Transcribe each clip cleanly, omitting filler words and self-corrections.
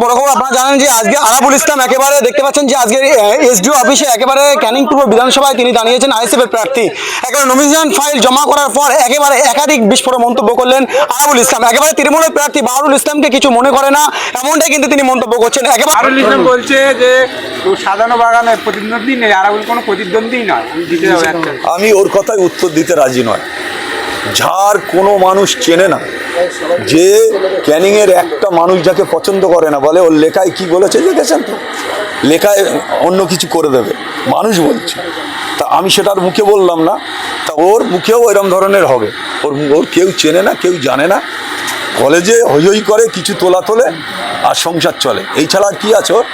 বড় খবর আপনারা জানেন যে আজকে আরাবুল ইসলাম একেবারে দেখতে পাচ্ছেন যে আজকে এসডিও অফিসে একেবারে ক্যানিং পূর্ব বিধানসভায় তিনি দাঁড়িয়েছেন আইএসএফ এর প্রার্থী। একেবারে নমিনেশন ফাইল জমা করার পর একেবারে একাধিক বিস্ফোরক মন্তব্য করলেন আরাবুল ইসলাম। একেবারে তৃণমূলের প্রার্থী বাহারুল ইসলামকে কিছু মনে করে না, এমনটাই কিন্তু তিনি মন্তব্য করছেন। একেবারে বাহারুল ইসলাম বলছে যে সাজানো বাগানের প্রতিদ্বন্দ্বী নেই, আরাবুল কোনো প্রতিদ্বন্দ্বী নয়, আমি জিতে যাবো একটা। আমি ওর কথায় উত্তর দিতে রাজি নয়। যার কোনো মানুষ চেনে না, যে ক্যানিংয়ের একটা মানুষ যাকে পছন্দ করে না, বলে ওর লেখায় কি বলেছে দেখেছেন তো, লেখায় অন্য কিছু করে দেবে, মানুষ বলছে। তা আমি সেটার মুখে বললাম না, তা ওর মুখেও এরম ধরনের হবে। ওর কেউ চেনে না, কেউ জানে না, কলেজে হই করে কিছু তোলে আর সংসার চলে, এই ছাড়া আর কি আছে ওর?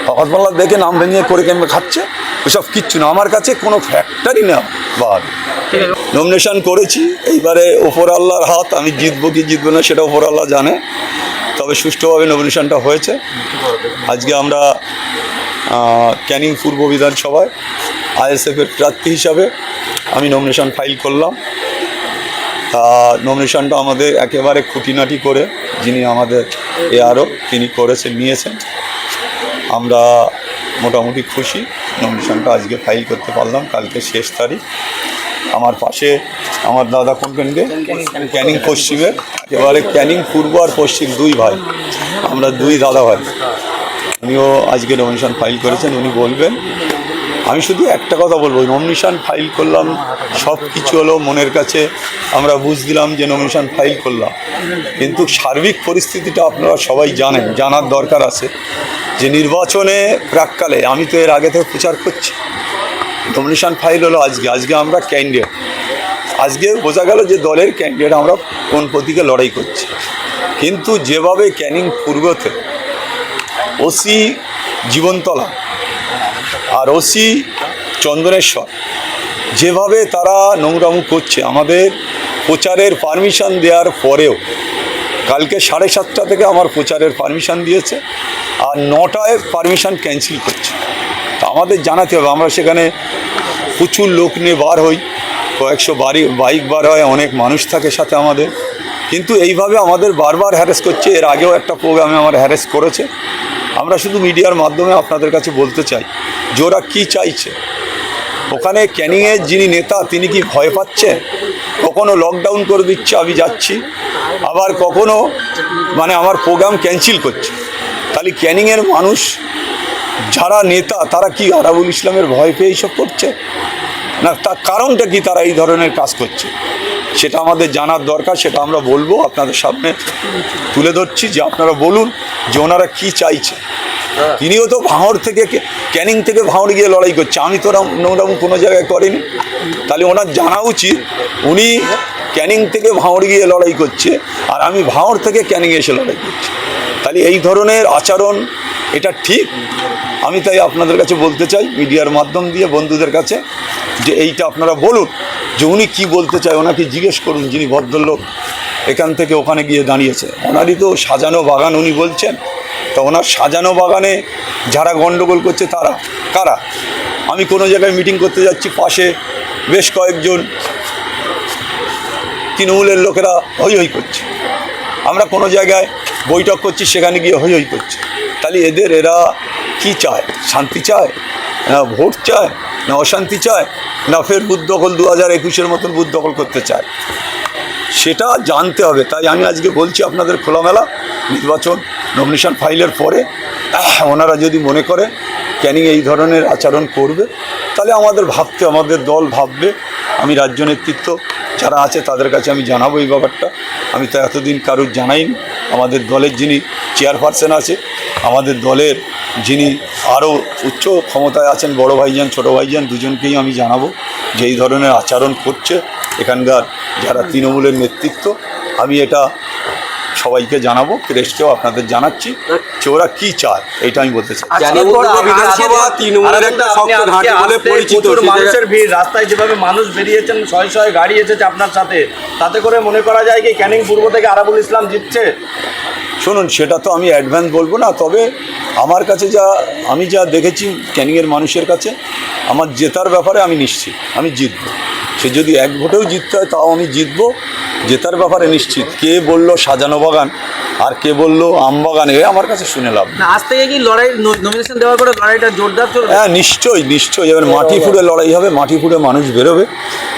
হকতমাল্লা দেখে নাম ভেঙে করে কেমন খাচ্ছে, ওসব কিচ্ছু না। আমার কাছে কোনো ফ্যাক্টরি না। বাদ নমিনেশন করেছি, এইবারে ওপর আল্লাহর হাত, আমি জিতবো কি জিতবো না সেটা ওপর আল্লাহ জানে, তবে সুষ্ঠুভাবে নমিনেশনটা হয়েছে। আজকে আমরা ক্যানিং পূর্ব বিধানসভায় আইএসএফের প্রার্থী হিসাবে আমি নমিনেশন ফাইল করলাম। নমিনেশনটা আমাদের একেবারে খুঁটিনাটি করে যিনি আমাদের এআরও তিনি নিয়েছেন। আমরা মোটামুটি খুশি, নমিনেশনটা আজকে ফাইল করতে পারলাম, কালকে শেষ তারিখ। আমার পাশে আমার দাদা কোনখানকে ক্যানিং পশ্চিমের, একেবারে ক্যানিং পূর্ব আর পশ্চিম দুই ভাই, আমরা দুই দাদা ভাই। উনিও আজকে নমিনেশন ফাইল করেছেন, উনি বলবেন। আমি শুধু একটা কথা বলবো, নমিনেশন ফাইল করলাম, সব কিছু হলো মনের কাছে, আমরা বুঝ দিলাম যে নমিনেশন ফাইল করলাম, কিন্তু সার্বিক পরিস্থিতিটা আপনারা সবাই জানেন, জানার দরকার আছে যে নির্বাচনে প্রাককালে আমি তো এর আগে থেকে প্রচার করছি। নমিনেশন ফাইল হলো আজকে আমরা ক্যান্ডিডেট, আজকে বোঝা গেল যে দলের ক্যান্ডিডেট আমরা কোন প্রতীকে লড়াই করছি। কিন্তু যেভাবে ক্যানিং পূর্বতে ওসি জীবনতলা আর ওসি চন্দনেশ্বর যেভাবে তারা নোংরামু করছে, আমাদের প্রচারের পারমিশন দেওয়ার পরেও কালকে 7:30 থেকে আমার প্রচারের পারমিশন দিয়েছে, আর 9টায় পারমিশন ক্যান্সেল করছে। তা আমাদের জানাতে হবে, আমরা সেখানে প্রচুর লোক নিয়ে বার হই, কয়েকশো বাইক বার হয়, অনেক মানুষ থাকে সাথে আমাদের, কিন্তু এইভাবে আমাদের বারবার হ্যারেস করছে। এর আগেও একটা প্রোগ্রামে আমার হ্যারেস করেছে। আমরা শুধু মিডিয়ার মাধ্যমে আপনাদের কাছে বলতে চাই যে ওরা কী চাইছে। ওখানে ক্যানিংয়ের যিনি নেতা তিনি কি ভয় পাচ্ছে? কখনো লকডাউন করে দিচ্ছে আমি যাচ্ছি, আবার কখনো আমার প্রোগ্রাম ক্যান্সেল করছে। তাহলে ক্যানিংয়ের মানুষ যারা নেতা তারা কি আরাবুল ইসলামের ভয় পেয়ে এইসব করছে না? তার কারণটা কি তারা এই ধরনের কাজ করছে সেটা আমাদের জানার দরকার। সেটা আমরা বলবো, আপনাদের সামনে তুলে ধরছি যে আপনারা বলুন যে ওনারা কী চাইছে। তিনিও তো ভাঁড় থেকে, ক্যানিং থেকে ভাঁড় গিয়ে লড়াই করছে, আমি তো নোংরাম কোনো জায়গায় করিনি। তাহলে ওনার জানা উচিত উনি ক্যানিং থেকে ভাঁড় গিয়ে লড়াই করছে, আর আমি ভাঁড় থেকে ক্যানিংয়ে এসে লড়াই করছি। তাহলে এই ধরনের আচরণ এটা ঠিক? আমি তাই আপনাদের কাছে বলতে চাই মিডিয়ার মাধ্যম দিয়ে বন্ধুদের কাছে যে এইটা আপনারা বলুন যে উনি কী বলতে চায়, ওনাকে জিজ্ঞেস করুন যিনি ভদ্রলোক এখান থেকে ওখানে গিয়ে দাঁড়িয়েছে। ওনারই তো সাজানো বাগান উনি বলছেন, তা ওনার সাজানো বাগানে যারা গণ্ডগোল করছে তারা কারা? আমি কোনো জায়গায় মিটিং করতে যাচ্ছি, পাশে বেশ কয়েকজন তৃণমূলের লোকেরা হই করছে। আমরা কোনো জায়গায় বৈঠক করছি, সেখানে গিয়ে হই করছে। তাহলে এরা কি চায়? শান্তি চায় না ভোট চায় না অশান্তি চায় না ফের বুথ দখল 2021-এর মতন বুথ দখল করতে চায়? সেটা জানতে হবে। তাই আমি আজকে বলছি আপনাদের খোলামেলা, নির্বাচন নমিনেশন ফাইলের পরে ওনারা যদি মনে করে ক্যানিং এই ধরনের আচরণ করবে, তাহলে আমাদের দল ভাববে। আমি রাজ্য নেতৃত্ব যারা আছে তাদের কাছে আমি জানাবো এই ব্যাপারটা। আমি তো এতদিন কারুর জানাইনি। আমাদের দলের যিনি চেয়ারপারসন আছে, আমাদের দলের যিনি আরও উচ্চ ক্ষমতায় আছেন, বড় ভাইজান ছোটো ভাইজান, দুজনকেই আমি জানাবো যে এই ধরনের আচরণ করছে এখানকার যারা তৃণমূলের নেতৃত্ব। আমি এটা সবাইকে জানাবো, প্রেসকেও আপনাদের জানাচ্ছি যে ওরা কী চায়, এইটা আমি বলতে চাই। মানুষের ভিড়, রাস্তায় যেভাবে মানুষ বেরিয়েছেন, শয়ে গাড়ি এসেছে আপনার সাথে, তাতে করে মনে করা যায় কি ক্যানিং পূর্ব থেকে আরাবুল ইসলাম জিতছে? শুনুন, সেটা তো আমি অ্যাডভান্স বলবো না, তবে আমার কাছে আমি যা দেখেছি ক্যানিংয়ের মানুষের কাছে, আমার জেতার ব্যাপারে আমি নিশ্চিত, আমি জিতব। সে যদি এক ভোটেও জিততে হয় তাও আমি জিতবো, জেতার ব্যাপারে নিশ্চিত। কে বলল সাজানো বাগান আর কে বলল আমবাগান, এ আমার কাছে শুনে লাভ নেই। না, আজ থেকে কি লড়াই, নমিনেশন দেওয়ার পরে লড়াইটা জোরদার চলবে? হ্যাঁ নিশ্চয়ই এবার মাটি ফুঁড়ে লড়াই হবে, মাটি ফুঁড়ে মানুষ বেরোবে,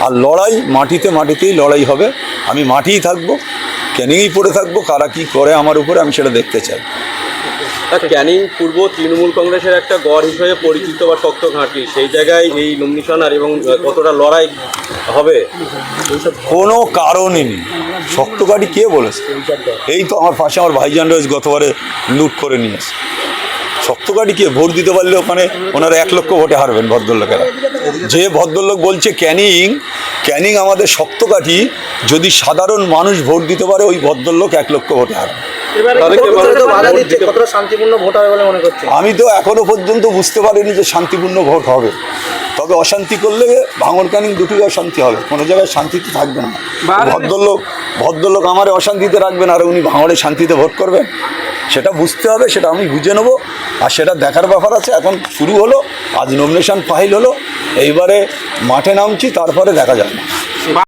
আর লড়াই মাটিতেই লড়াই হবে। আমি মাটিই থাকবো, ক্যানিংই পড়ে থাকবো, কারা কি করে আমার উপরে আমি সেটা দেখতে চাই। ক্যানিং পূর্ব তৃণমূল কংগ্রেসের একটা গড় হিসেবে পরিচিত বা শক্ত ঘাঁটি, সেই জায়গায় এই নমিনেশন আর এবং কতটা লড়াই হবে? কোনো কারণই নেই। শক্ত গাড়ি কে বলেছে? এই তো আমার পাশে আমার ভাইজান রয়েছে, গতবারে লুট করে নিয়েছে। শক্ত গাড়ি কে? ভোট দিতে পারলে ওখানে ওনারা 1 লক্ষ ভোটে হারবেন ভদ্রলোকেরা। যে ভদ্রলোক বলছে ক্যানিং আমাদের শক্ত কাঠি, যদি সাধারণ মানুষ ভোট দিতে পারে ওই ভদ্রলোক 1 লক্ষ ভোটে হারবে। কতটা শান্তিপূর্ণ ভোট হবে বলে মনে করছে? আমি তো এখনো পর্যন্ত বুঝতে পারিনি যে শান্তিপূর্ণ ভোট হবে। তবে অশান্তি করলে ভাঙড় ক্যানিং দুটোই অশান্তি হবে, কোনো জায়গায় শান্তিতে থাকবে না। ভদ্রলোক আমার অশান্তিতে রাখবেন আর উনি ভাঙড়ে শান্তিতে ভোট করবেন, সেটা বুঝতে হবে, সেটা আমি বুঝে নেবো। আর সেটা দেখার ব্যাপার আছে। এখন শুরু হলো, আজ নমিনেশন ফাইল হলো, এইবারে মাঠে নামছি, তারপরে দেখা যাবে।